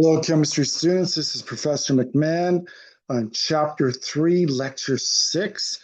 Hello, chemistry students. This is Professor McMahon on Chapter 3, Lecture 6.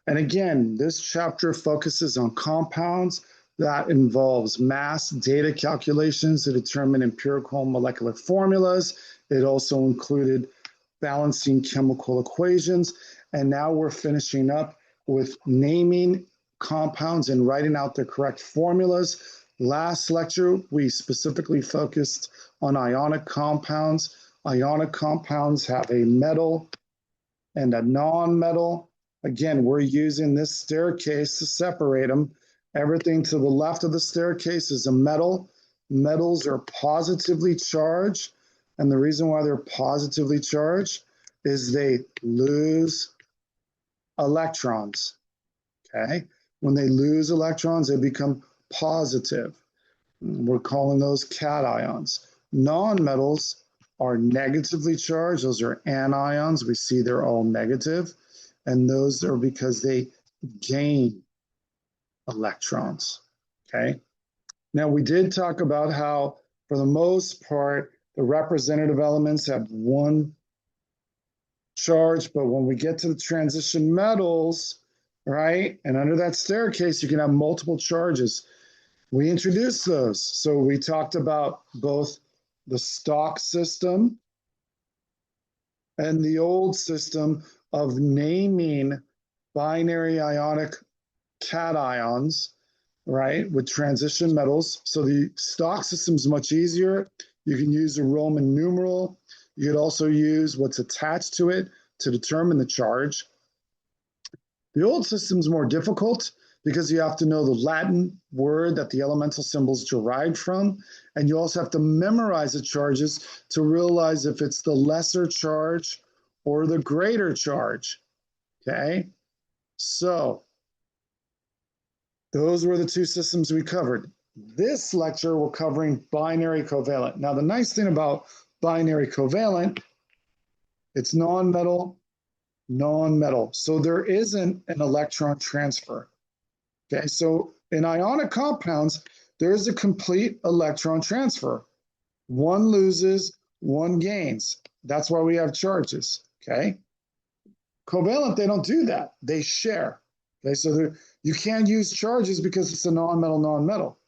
And again, this chapter focuses on compounds that involves mass data calculations to determine empirical molecular formulas. It also included balancing chemical equations. And now we're finishing up with naming compounds and writing out the correct formulas. Last lecture, we specifically focused on ionic compounds. Ionic compounds have a metal and a non-metal. Again, we're using this staircase to separate them. Everything to the left of the staircase is a metal. Metals are positively charged, and the reason why they're positively charged is they lose electrons, okay? When they lose electrons, they become positive. We're calling those cations. Non-metals are negatively charged. Those are anions. We see they're all negative. And those are because they gain electrons, okay? Now, we did talk about how, for the most part, the representative elements have one charge, but when we get to the transition metals, right, and under that staircase, you can have multiple charges. We introduced those. So we talked about both the stock system and the old system of naming binary ionic cations, right, with transition metals. So the stock system is much easier. You can use a Roman numeral. You could also use what's attached to it to determine the charge. The old system is more difficult because you have to know the Latin word that the elemental symbol is derived from, and you also have to memorize the charges to realize if it's the lesser charge or the greater charge, okay? So those were the two systems we covered. This lecture, we're covering binary covalent. Now, the nice thing about binary covalent, it's non-metal, non-metal. So there isn't an electron transfer. Okay, so in ionic compounds, there is a complete electron transfer. One loses, one gains. That's why we have charges, okay? Covalent, they don't do that. They share. Okay, so you can't use charges because it's a non-metal, non-metal.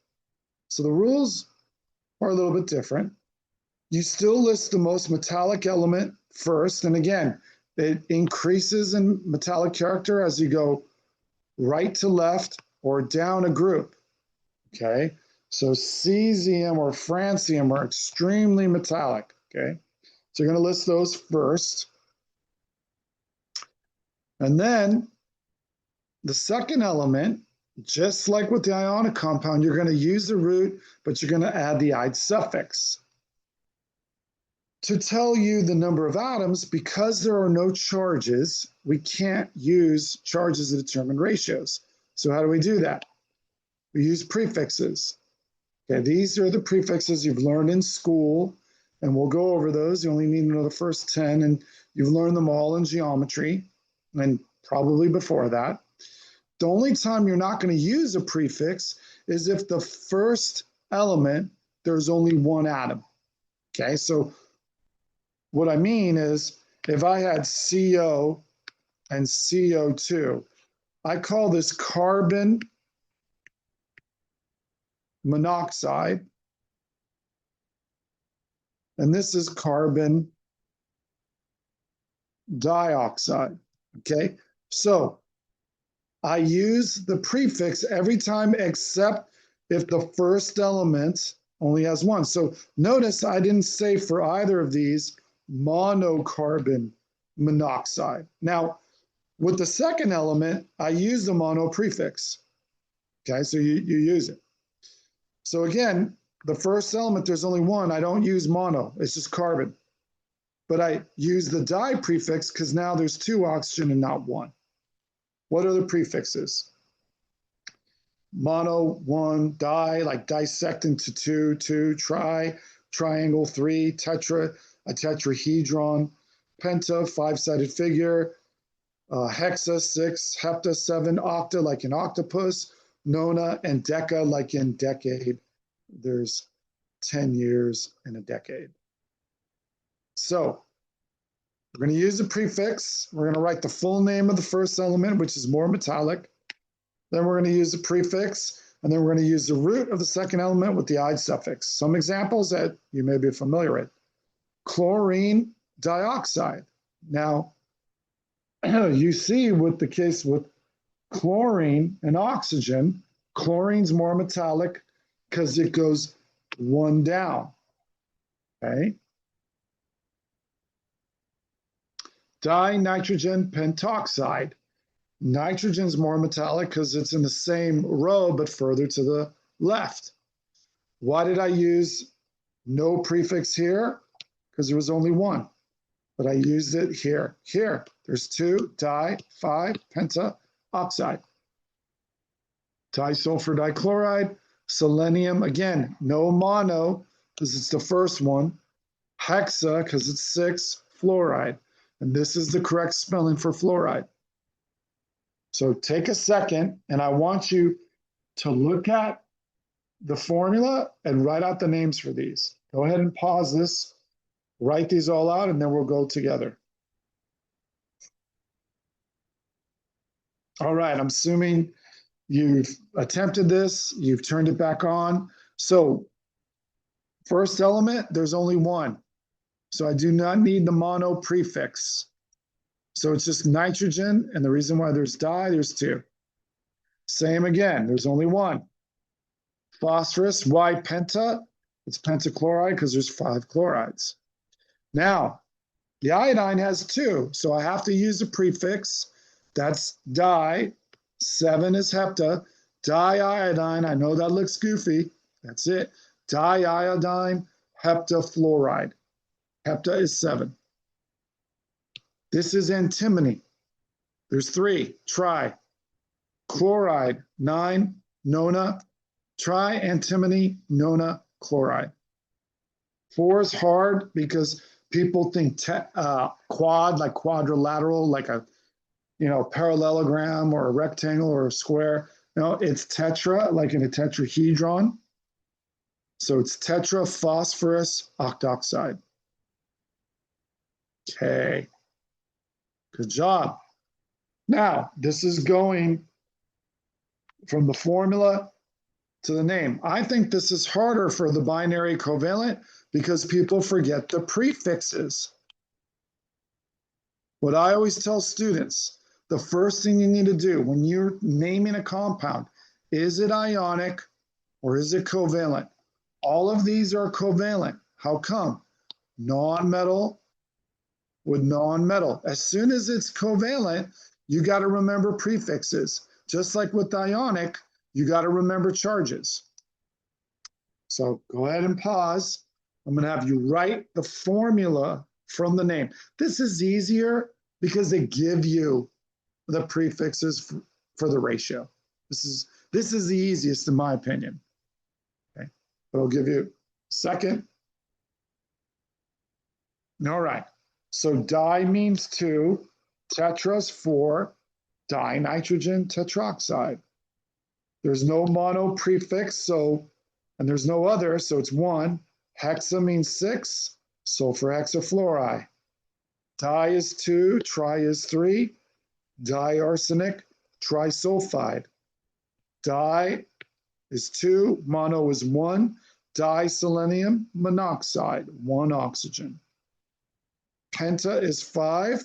So the rules are a little bit different. You still list the most metallic element first, and again, it increases in metallic character as you go right to left or down a group, okay? So cesium or francium are extremely metallic, okay? So you're gonna list those first. And then the second element, just like with the ionic compound, you're gonna use the root, but you're gonna add the "ide" suffix. To tell you the number of atoms, because there are no charges, we can't use charges to determine ratios. So how do we do that? We use prefixes. Okay, these are the prefixes you've learned in school, and we'll go over those. You only need to know the first 10, and you've learned them all in geometry, and probably before that. The only time you're not going to use a prefix is if the first element, there's only one atom. Okay, so what I mean is, if I had CO and CO2, I call this carbon monoxide, and this is carbon dioxide, okay? So I use the prefix every time except if the first element only has one. So notice I didn't say for either of these monocarbon monoxide. Now, with the second element, I use the mono prefix, okay? So you use it. So again, the first element, there's only one. I don't use mono, it's just carbon. But I use the di prefix because now there's two oxygen and not one. What are the prefixes? Mono, one, di, like dissect into two, two, tri, triangle, three, tetra, a tetrahedron, penta, five-sided figure, hexa, six, hepta, seven, octa, like in octopus, nona, and deca, like in decade. There's 10 years in a decade. So we're going to use a prefix. We're going to write the full name of the first element, which is more metallic. Then we're going to use the prefix, and then we're going to use the root of the second element with the "ide" suffix. Some examples that you may be familiar with. Chlorine dioxide. Now, you see with the case with chlorine and oxygen, chlorine's more metallic because it goes one down, okay? Dinitrogen pentoxide. Nitrogen's more metallic because it's in the same row but further to the left. Why did I use no prefix here? Because there was only one, but I used it here. Here, there's two, di, 5, penta, oxide. Disulfur dichloride, selenium, again, no mono, because it's the first one. Hexa, because it's 6, fluoride. And this is the correct spelling for fluoride. So take a second, and I want you to look at the formula and write out the names for these. Go ahead and pause this, write these all out, and then we'll go together. All right, I'm assuming you've attempted this, you've turned it back on. So first element, there's only one. So I do not need the mono prefix. So it's just nitrogen, and the reason why there's di, there's two. Same again, there's only one. Phosphorus, why penta? It's pentachloride because there's 5 chlorides. Now, the iodine has 2, so I have to use a prefix. That's di. 7 is hepta. Diiodine, I know that looks goofy. That's it. Diiodine heptafluoride. Hepta is 7. This is antimony. There's 3. Tri. Chloride, 9. Nona. Tri-antimony, nona, chloride. 4 is hard because people think quad, like quadrilateral, like a parallelogram or a rectangle or a square. No, it's tetra, like in a tetrahedron. So it's tetraphosphorus octoxide. Okay. Good job. Now, this is going from the formula to the name. I think this is harder for the binary covalent because people forget the prefixes. What I always tell students, the first thing you need to do when you're naming a compound, is it ionic or is it covalent? All of these are covalent. How come? Non-metal with non-metal. As soon as it's covalent, you got to remember prefixes. Just like with ionic, you got to remember charges. So go ahead and pause. I'm going to have you write the formula from the name. This is easier because they give you the prefixes for the ratio. This is the easiest in my opinion. Okay, but I'll give you a second. All right. So di means 2, tetras 4, dinitrogen tetroxide. There's no mono prefix, and there's no other, so it's 1. Hexa means 6, sulfur hexafluoride. Di is 2, tri is 3, diarsenic trisulfide. Di is 2, mono is 1, diselenium monoxide, 1 oxygen. Penta is 5,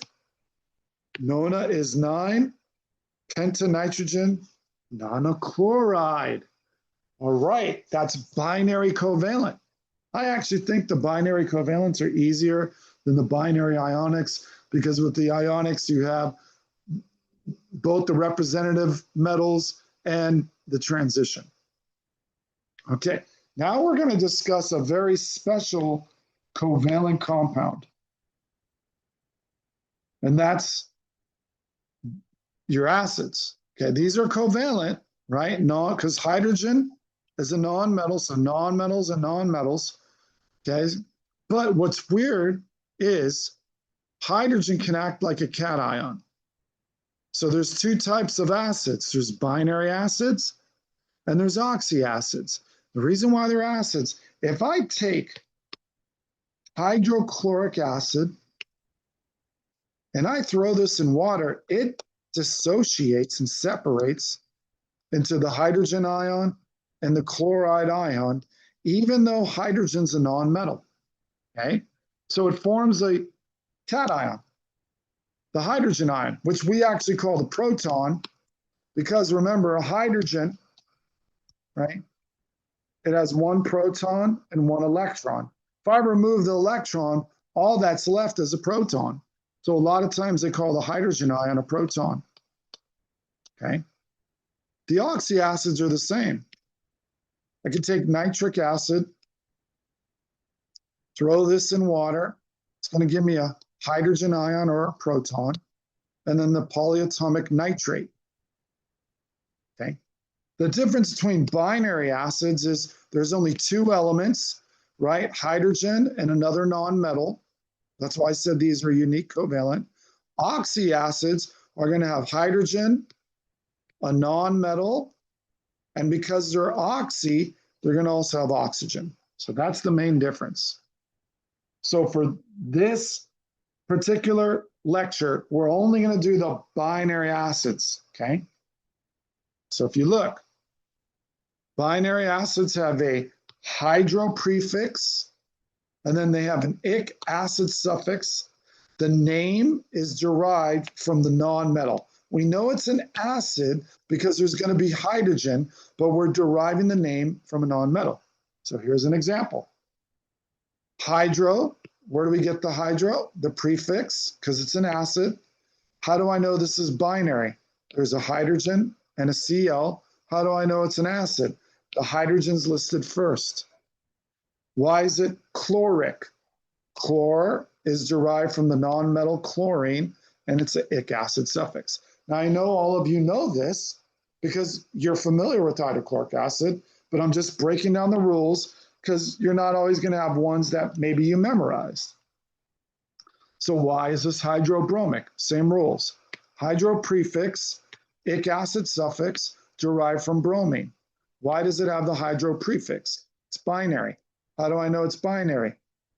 nona is 9, pentanitrogen nonochloride. All right, that's binary covalent. I actually think the binary covalents are easier than the binary ionics because with the ionics you have both the representative metals and the transition. Okay, now we're going to discuss a very special covalent compound. And that's your acids. Okay, these are covalent, right? No, because hydrogen is a non-metal, so non-metals and non-metals. Okay, but what's weird is hydrogen can act like a cation. So there's 2 types of acids. There's binary acids and there's oxyacids. The reason why they're acids, if I take hydrochloric acid, and I throw this in water, it dissociates and separates into the hydrogen ion and the chloride ion, even though hydrogen's a nonmetal. Okay? So it forms a cation, the hydrogen ion, which we actually call the proton, because remember, a hydrogen, right? It has one proton and one electron. If I remove the electron, all that's left is a proton. So a lot of times they call the hydrogen ion a proton. Okay? The oxyacids are the same. I could take nitric acid, throw this in water. It's going to give me a hydrogen ion or a proton, and then the polyatomic nitrate. Okay? The difference between binary acids is there's only two elements, right? Hydrogen and another nonmetal. That's why I said these are unique covalent. Oxyacids are going to have hydrogen, a nonmetal, and because they're oxy, they're going to also have oxygen. So that's the main difference. So for this particular lecture, we're only going to do the binary acids, okay? So if you look, binary acids have a hydro prefix, and then they have an ic acid suffix. The name is derived from the nonmetal. We know it's an acid because there's going to be hydrogen, but we're deriving the name from a nonmetal. So here's an example. Hydro, where do we get the hydro? The prefix, because it's an acid. How do I know this is binary? There's a hydrogen and a Cl. How do I know it's an acid? The hydrogen's listed first. Why is it chloric? Chlor is derived from the nonmetal chlorine, and it's an ic acid suffix. Now, I know all of you know this because you're familiar with hydrochloric acid, but I'm just breaking down the rules because you're not always going to have ones that maybe you memorized. So why is this hydrobromic? Same rules. Hydro prefix, ic acid suffix, derived from bromine. Why does it have the hydro prefix? It's binary. How do I know it's binary?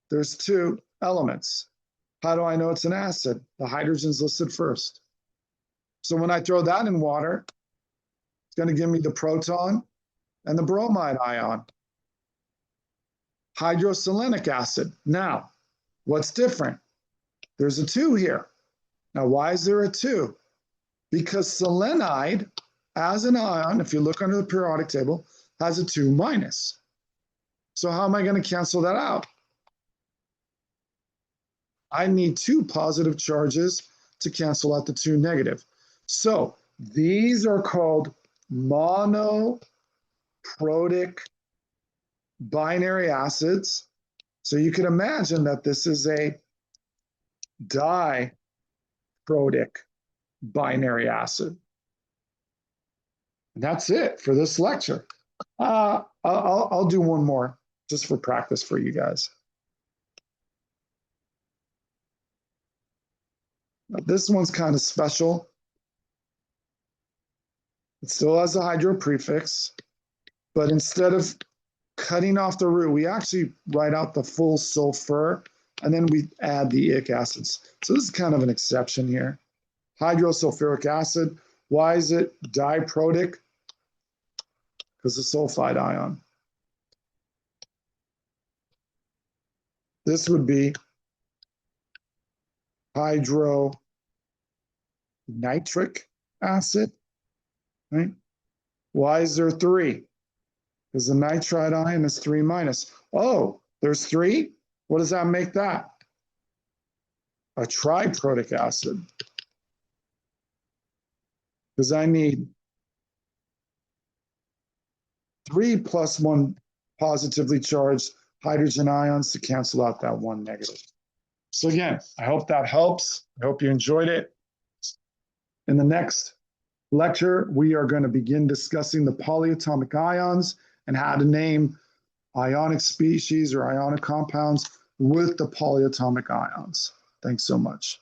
There's two elements. How do I know it's an acid? The hydrogen's listed first. So when I throw that in water, it's going to give me the proton and the bromide ion. Hydroselenic acid. Now, what's different? There's a 2 here. Now, why is there a 2? Because selenide, as an ion, if you look under the periodic table, has a 2 minus. So how am I going to cancel that out? I need 2 positive charges to cancel out the 2 negative. So these are called monoprotic binary acids. So you can imagine that this is a diprotic binary acid. And that's it for this lecture. I'll do one more just for practice for you guys. Now, this one's kind of special. It still has a hydro prefix, but instead of cutting off the root, we actually write out the full sulfur, and then we add the ic acids. So this is kind of an exception here. Hydrosulfuric acid. Why is it diprotic? Because the sulfide ion. This would be hydronitric acid, right? Why is there 3? Because the nitride ion is 3 minus. Oh, there's 3? What does that make that? A triprotic acid. Because I need 3 plus 1 positively charged hydrogen ions to cancel out that 1 negative. So again, I hope that helps. I hope you enjoyed it. In the next lecture, we are going to begin discussing the polyatomic ions and how to name ionic species or ionic compounds with the polyatomic ions. Thanks so much.